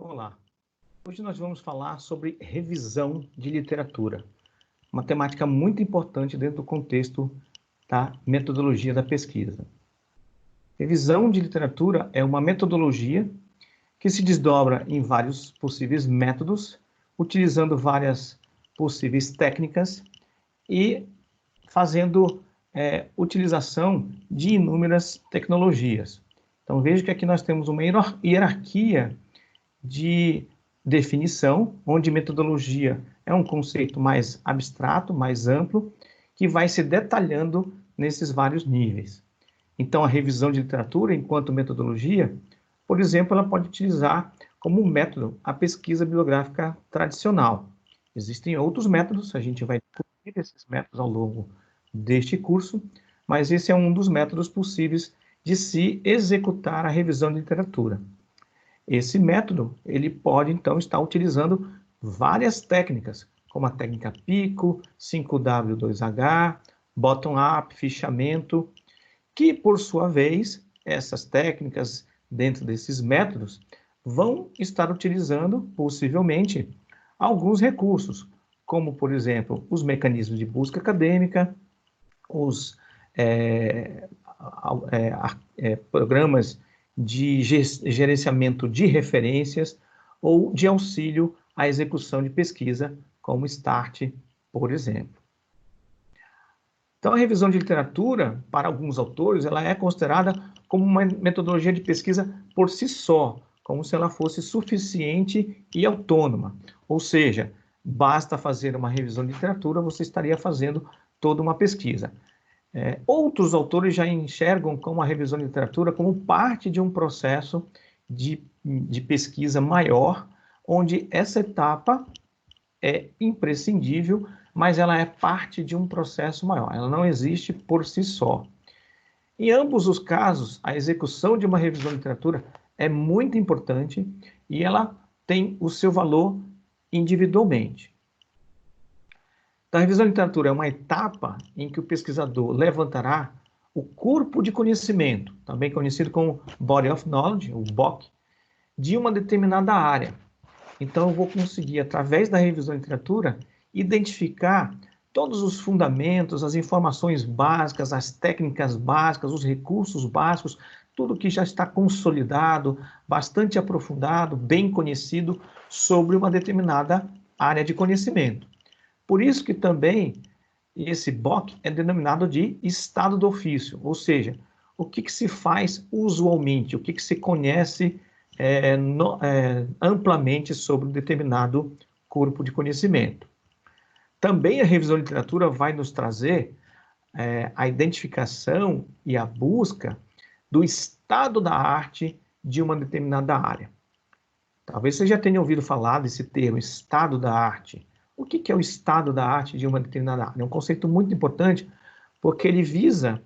Olá, hoje nós vamos falar sobre revisão de literatura, uma temática muito importante dentro do contexto da metodologia da pesquisa. Revisão de literatura é uma metodologia que se desdobra em vários possíveis métodos, utilizando várias possíveis técnicas e fazendo utilização de inúmeras tecnologias. Então veja que aqui nós temos uma hierarquia de definição, onde metodologia é um conceito mais abstrato, mais amplo, que vai se detalhando nesses vários níveis. Então, a revisão de literatura, enquanto metodologia, por exemplo, ela pode utilizar como método a pesquisa bibliográfica tradicional. Existem outros métodos, a gente vai discutir esses métodos ao longo deste curso, mas esse é um dos métodos possíveis de se executar a revisão de literatura. Esse método, ele pode, então, estar utilizando várias técnicas, como a técnica PICO, 5W2H, bottom-up, fichamento, que, por sua vez, essas técnicas, dentro desses métodos, vão estar utilizando, possivelmente, alguns recursos, como, por exemplo, os mecanismos de busca acadêmica, os programas de gerenciamento de referências ou de auxílio à execução de pesquisa, como START, por exemplo. Então, a revisão de literatura, para alguns autores, ela é considerada como uma metodologia de pesquisa por si só, como se ela fosse suficiente e autônoma. Ou seja, basta fazer uma revisão de literatura, você estaria fazendo toda uma pesquisa. Outros autores já enxergam como a revisão de literatura como parte de um processo de pesquisa maior, onde essa etapa é imprescindível, mas ela é parte de um processo maior, ela não existe por si só. Em ambos os casos, a execução de uma revisão de literatura é muito importante e ela tem o seu valor individualmente. Então, a revisão de literatura é uma etapa em que o pesquisador levantará o corpo de conhecimento, também conhecido como Body of Knowledge, o BOK, de uma determinada área. Então, eu vou conseguir, através da revisão de literatura, identificar todos os fundamentos, as informações básicas, as técnicas básicas, os recursos básicos, tudo que já está consolidado, bastante aprofundado, bem conhecido sobre uma determinada área de conhecimento. Por isso que também esse BOK é denominado de estado do ofício, ou seja, o que se faz usualmente, o que se conhece amplamente sobre um determinado corpo de conhecimento. Também a revisão de literatura vai nos trazer a identificação e a busca do estado da arte de uma determinada área. Talvez você já tenha ouvido falar desse termo, estado da arte. O que é o estado da arte de uma determinada área? É um conceito muito importante, porque ele visa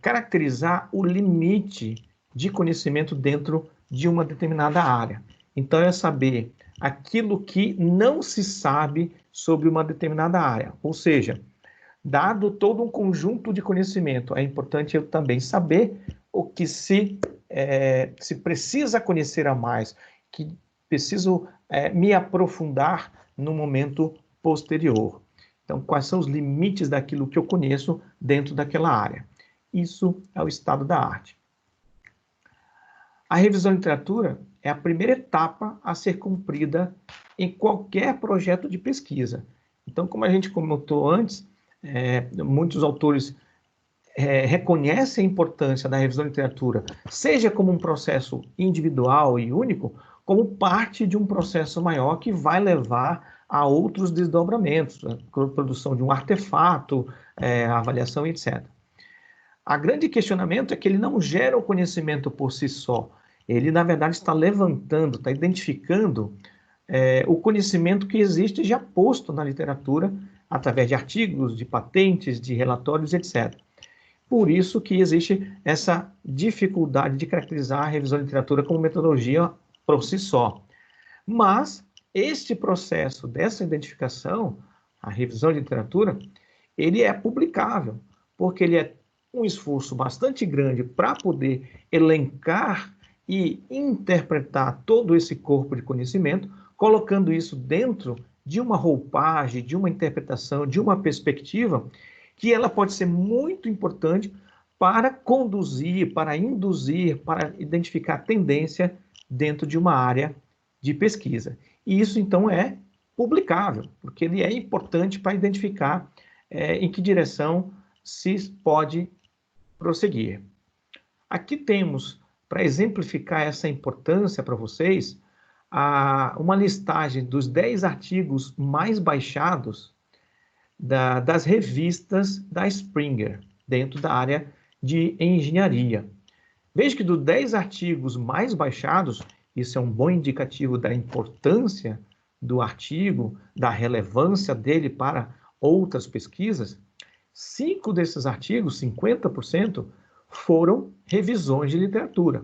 caracterizar o limite de conhecimento dentro de uma determinada área. Então, é saber aquilo que não se sabe sobre uma determinada área. Ou seja, dado todo um conjunto de conhecimento, é importante eu também saber o que se precisa conhecer a mais, que preciso me aprofundar no momento posterior. Então, quais são os limites daquilo que eu conheço dentro daquela área? Isso é o estado da arte. A revisão de literatura é a primeira etapa a ser cumprida em qualquer projeto de pesquisa. Então, como a gente comentou antes, muitos autores reconhecem a importância da revisão de literatura, seja como um processo individual e único, como parte de um processo maior que vai levar a outros desdobramentos, a produção de um artefato, a avaliação, etc. A grande questionamento é que ele não gera o conhecimento por si só. Ele, na verdade, está levantando, está identificando o conhecimento que existe já posto na literatura, através de artigos, de patentes, de relatórios, etc. Por isso que existe essa dificuldade de caracterizar a revisão de literatura como metodologia por si só. Mas este processo dessa identificação, a revisão de literatura, ele é publicável, porque ele é um esforço bastante grande para poder elencar e interpretar todo esse corpo de conhecimento, colocando isso dentro de uma roupagem, de uma interpretação, de uma perspectiva, que ela pode ser muito importante para conduzir, para induzir, para identificar tendência dentro de uma área de pesquisa. E isso, então, é publicável, porque ele é importante para identificar em que direção se pode prosseguir. Aqui temos, para exemplificar essa importância para vocês, uma listagem dos 10 artigos mais baixados das revistas da Springer, dentro da área de engenharia. Veja que dos 10 artigos mais baixados, isso é um bom indicativo da importância do artigo, da relevância dele para outras pesquisas. 5 desses artigos, 50%, foram revisões de literatura.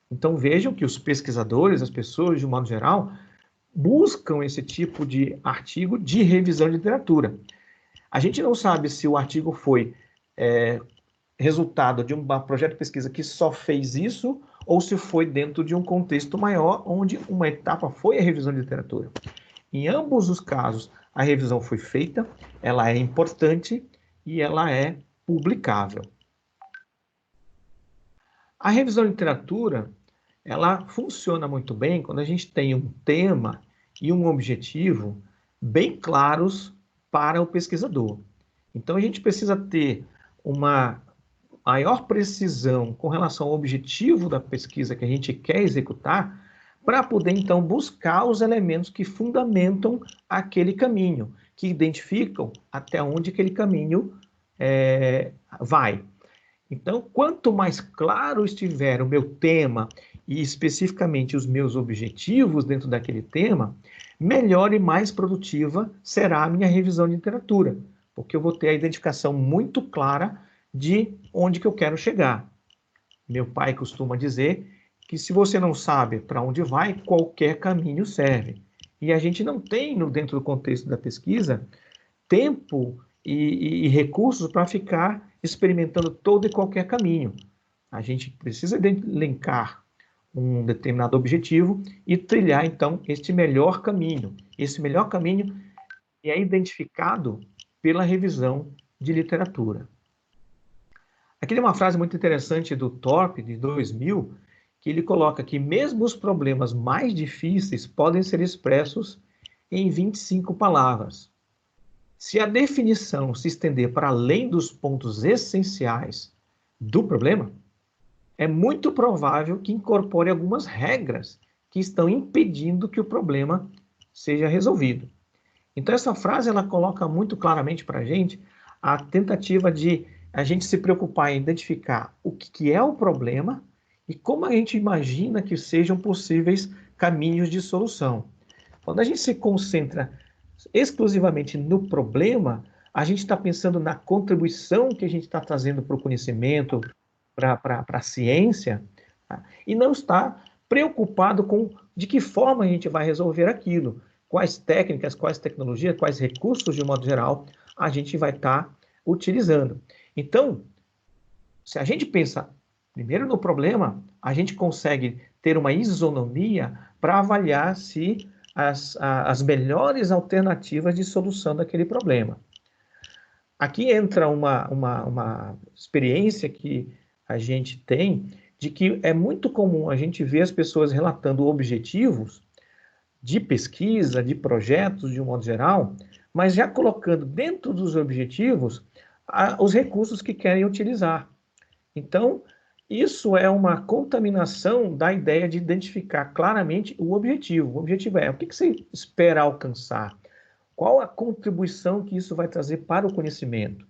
Então vejam que os pesquisadores, as pessoas de um modo geral, buscam esse tipo de artigo de revisão de literatura. A gente não sabe se o artigo foi resultado de um projeto de pesquisa que só fez isso, ou se foi dentro de um contexto maior, onde uma etapa foi a revisão de literatura. Em ambos os casos, a revisão foi feita, ela é importante e ela é publicável. A revisão de literatura, ela funciona muito bem quando a gente tem um tema e um objetivo bem claros para o pesquisador. Então, a gente precisa ter uma maior precisão com relação ao objetivo da pesquisa que a gente quer executar, para poder, então, buscar os elementos que fundamentam aquele caminho, que identificam até onde aquele caminho vai. Então, quanto mais claro estiver o meu tema e especificamente os meus objetivos dentro daquele tema, melhor e mais produtiva será a minha revisão de literatura, porque eu vou ter a identificação muito clara de onde que eu quero chegar. Meu pai costuma dizer que se você não sabe para onde vai, qualquer caminho serve. E a gente não tem, dentro do contexto da pesquisa, tempo e recursos para ficar experimentando todo e qualquer caminho. A gente precisa elencar um determinado objetivo e trilhar, então, este melhor caminho. Esse melhor caminho é identificado pela revisão de literatura. Aqui tem uma frase muito interessante do Thorpe, de 2000, que ele coloca que mesmo os problemas mais difíceis podem ser expressos em 25 palavras. Se a definição se estender para além dos pontos essenciais do problema, é muito provável que incorpore algumas regras que estão impedindo que o problema seja resolvido. Então, essa frase ela coloca muito claramente para a gente a tentativa de a gente se preocupar em identificar o que é o problema e como a gente imagina que sejam possíveis caminhos de solução. Quando a gente se concentra exclusivamente no problema, a gente está pensando na contribuição que a gente está trazendo para o conhecimento, para a ciência, tá? E não está preocupado com de que forma a gente vai resolver aquilo, quais técnicas, quais tecnologias, quais recursos, de um modo geral, a gente vai estar utilizando. Então, se a gente pensa primeiro no problema, a gente consegue ter uma isonomia para avaliar se as melhores alternativas de solução daquele problema. Aqui entra uma experiência que a gente tem de que é muito comum a gente ver as pessoas relatando objetivos de pesquisa, de projetos, de um modo geral, mas já colocando dentro dos objetivos os recursos que querem utilizar. Então, isso é uma contaminação da ideia de identificar claramente o objetivo. O objetivo é o que você espera alcançar? Qual a contribuição que isso vai trazer para o conhecimento?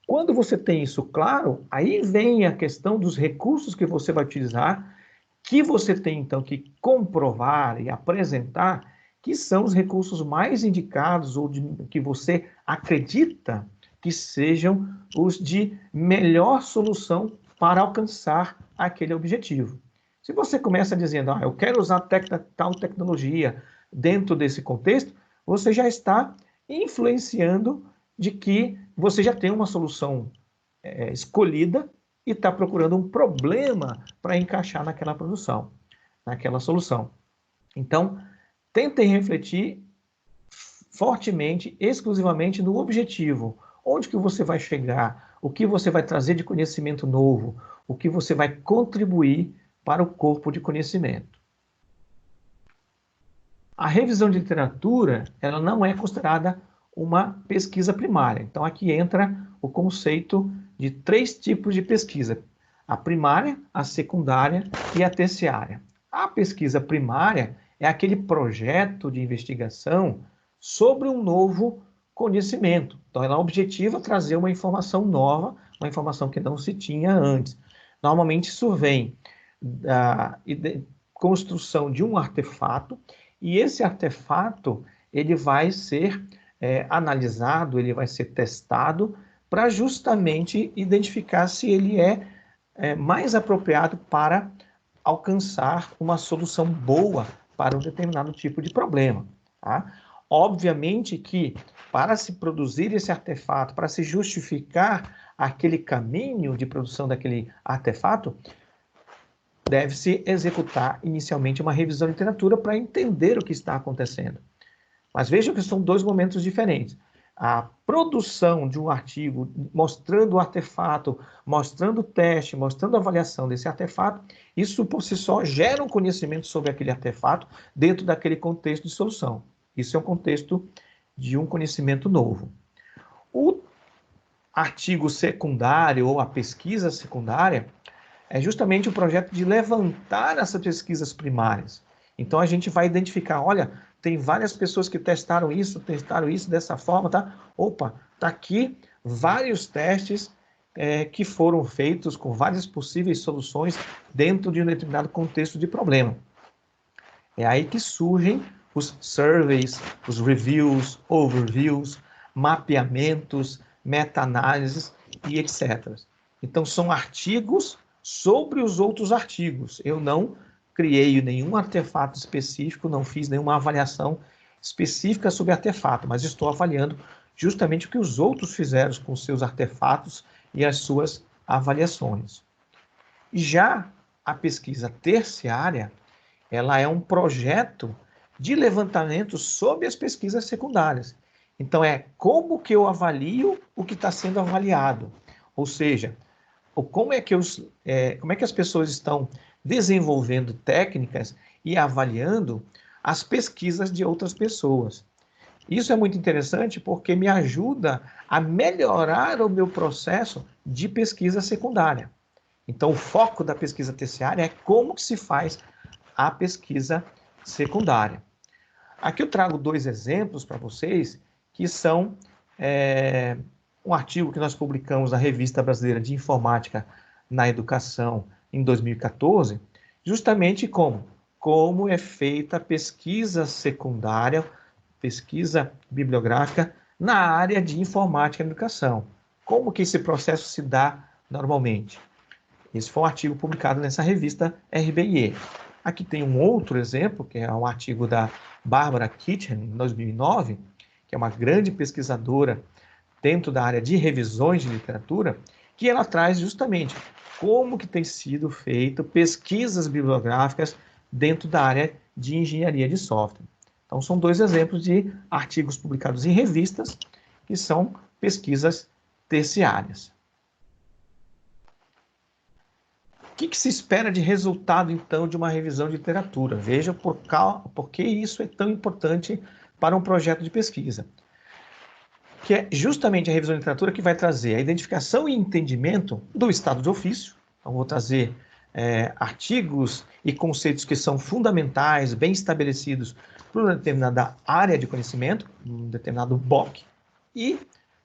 Quando você tem isso claro, aí vem a questão dos recursos que você vai utilizar, que você tem, então, que comprovar e apresentar que são os recursos mais indicados ou que você acredita que sejam os de melhor solução para alcançar aquele objetivo. Se você começa dizendo, eu quero usar tal tecnologia dentro desse contexto, você já está influenciando de que você já tem uma solução escolhida e está procurando um problema para encaixar naquela produção, naquela solução. Então, tentem refletir fortemente, exclusivamente no objetivo. Onde que você vai chegar? O que você vai trazer de conhecimento novo? O que você vai contribuir para o corpo de conhecimento? A revisão de literatura, ela não é considerada uma pesquisa primária. Então, aqui entra o conceito de 3 tipos de pesquisa: a primária, a secundária e a terciária. A pesquisa primária é aquele projeto de investigação sobre um novo conhecimento. Então, ela objetiva trazer uma informação nova, uma informação que não se tinha antes. Normalmente, isso vem da construção de um artefato, e esse artefato ele vai ser analisado, ele vai ser testado para justamente identificar se ele é mais apropriado para alcançar uma solução boa para um determinado tipo de problema. Tá? Obviamente que para se produzir esse artefato, para se justificar aquele caminho de produção daquele artefato, deve-se executar inicialmente uma revisão de literatura para entender o que está acontecendo. Mas vejam que são 2 momentos diferentes. A produção de um artigo mostrando o artefato, mostrando o teste, mostrando a avaliação desse artefato, isso por si só gera um conhecimento sobre aquele artefato dentro daquele contexto de solução. Isso é um contexto de um conhecimento novo. O artigo secundário ou a pesquisa secundária é justamente o projeto de levantar essas pesquisas primárias. Então, a gente vai identificar, olha, tem várias pessoas que testaram isso dessa forma, tá? Opa, tá aqui vários testes que foram feitos com várias possíveis soluções dentro de um determinado contexto de problema. É aí que surgem os surveys, os reviews, overviews, mapeamentos, meta-análises e etc. Então, são artigos sobre os outros artigos. Eu não criei nenhum artefato específico, não fiz nenhuma avaliação específica sobre artefato, mas estou avaliando justamente o que os outros fizeram com seus artefatos e as suas avaliações. Já a pesquisa terciária, ela é um projeto de levantamento sobre as pesquisas secundárias. Então, é como que eu avalio o que está sendo avaliado. Ou seja, como é que as pessoas estão desenvolvendo técnicas e avaliando as pesquisas de outras pessoas. Isso é muito interessante porque me ajuda a melhorar o meu processo de pesquisa secundária. Então, o foco da pesquisa terciária é como que se faz a pesquisa secundária. Aqui eu trago 2 exemplos para vocês, que são um artigo que nós publicamos na Revista Brasileira de Informática na Educação em 2014, justamente como é feita a pesquisa secundária, pesquisa bibliográfica na área de informática na educação. Como que esse processo se dá normalmente? Esse foi um artigo publicado nessa revista RBIE. Aqui tem um outro exemplo, que é um artigo da Barbara Kitchen, em 2009, que é uma grande pesquisadora dentro da área de revisões de literatura, que ela traz justamente como que tem sido feito pesquisas bibliográficas dentro da área de engenharia de software. Então, são 2 exemplos de artigos publicados em revistas, que são pesquisas terciárias. O que se espera de resultado, então, de uma revisão de literatura? Veja por que isso é tão importante para um projeto de pesquisa. Que é justamente a revisão de literatura que vai trazer a identificação e entendimento do estado de ofício. Então, vou trazer artigos e conceitos que são fundamentais, bem estabelecidos para uma determinada área de conhecimento, um determinado BOC, e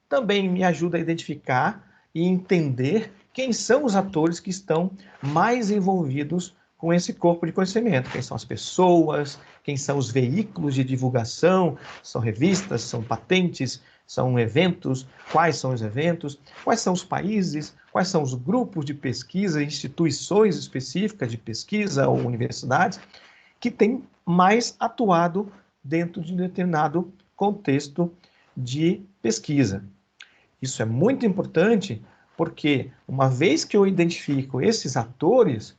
também me ajuda a identificar e entender quem são os atores que estão mais envolvidos com esse corpo de conhecimento, quem são as pessoas, quem são os veículos de divulgação, são revistas, são patentes, são eventos, quais são os eventos, quais são os países, quais são os grupos de pesquisa, instituições específicas de pesquisa ou universidades que têm mais atuado dentro de um determinado contexto de pesquisa. Isso é muito importante porque uma vez que eu identifico esses atores,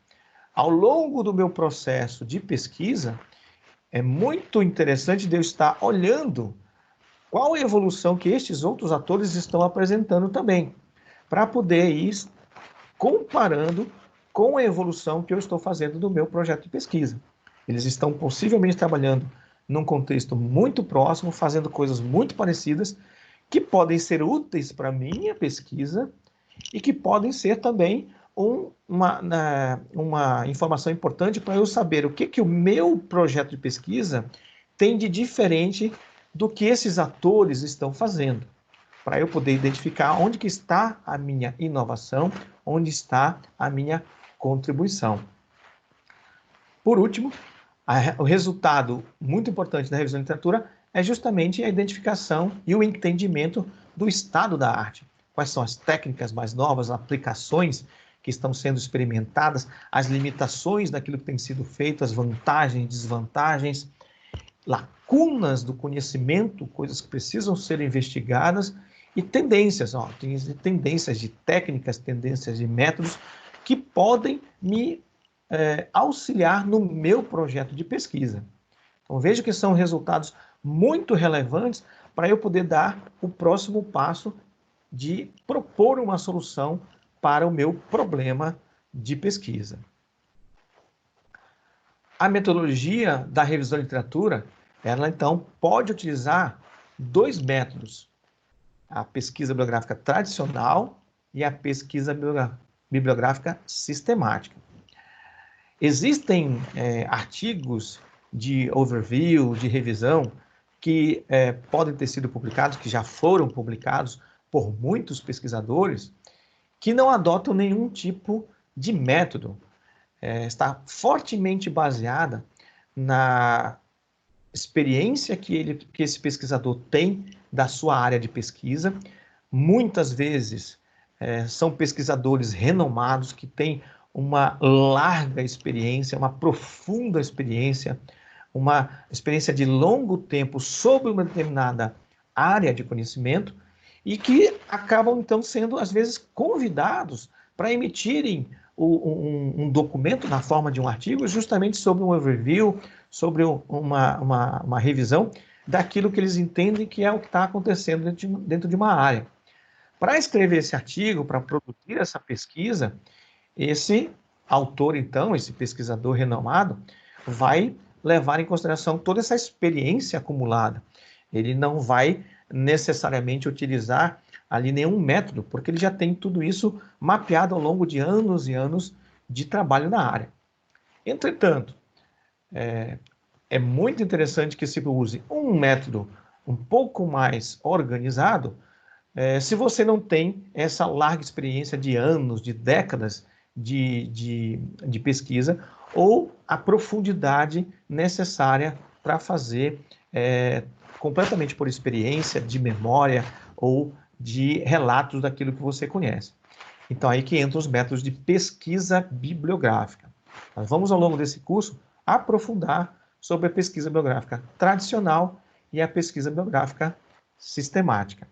ao longo do meu processo de pesquisa, é muito interessante de eu estar olhando qual a evolução que estes outros atores estão apresentando também, para poder ir comparando com a evolução que eu estou fazendo do meu projeto de pesquisa. Eles estão possivelmente trabalhando num contexto muito próximo, fazendo coisas muito parecidas, que podem ser úteis para a minha pesquisa e que podem ser também uma informação importante para eu saber o que o meu projeto de pesquisa tem de diferente do que esses atores estão fazendo, para eu poder identificar onde que está a minha inovação, onde está a minha contribuição. Por último, o resultado muito importante da revisão de literatura é justamente a identificação e o entendimento do estado da arte. Quais são as técnicas mais novas, aplicações que estão sendo experimentadas, as limitações daquilo que tem sido feito, as vantagens, desvantagens, lacunas do conhecimento, coisas que precisam ser investigadas, e tendências, tem tendências de técnicas, tendências de métodos que podem me auxiliar no meu projeto de pesquisa. Então, vejo que são resultados muito relevantes para eu poder dar o próximo passo de propor uma solução para o meu problema de pesquisa. A metodologia da revisão de literatura, ela então pode utilizar dois métodos: a pesquisa bibliográfica tradicional e a pesquisa bibliográfica sistemática. Existem artigos de overview, de revisão, que podem ter sido publicados, que já foram publicados por muitos pesquisadores, que não adotam nenhum tipo de método. Está fortemente baseada na experiência que esse pesquisador tem da sua área de pesquisa. Muitas vezes são pesquisadores renomados que têm uma larga experiência, uma profunda experiência, uma experiência de longo tempo sobre uma determinada área de conhecimento e que acabam, então, sendo, às vezes, convidados para emitirem um documento na forma de um artigo justamente sobre um overview, sobre uma revisão daquilo que eles entendem que é o que está acontecendo dentro de uma área. Para escrever esse artigo, para produzir essa pesquisa, esse autor, então, esse pesquisador renomado, vai levar em consideração toda essa experiência acumulada. Ele não vai necessariamente utilizar ali nenhum método, porque ele já tem tudo isso mapeado ao longo de anos e anos de trabalho na área. Entretanto, é muito interessante que se use um método um pouco mais organizado, se você não tem essa larga experiência de anos, de décadas de pesquisa, ou a profundidade necessária para fazer completamente por experiência, de memória ou de relatos daquilo que você conhece. Então, aí que entram os métodos de pesquisa bibliográfica. Nós vamos, ao longo desse curso, aprofundar sobre a pesquisa bibliográfica tradicional e a pesquisa bibliográfica sistemática.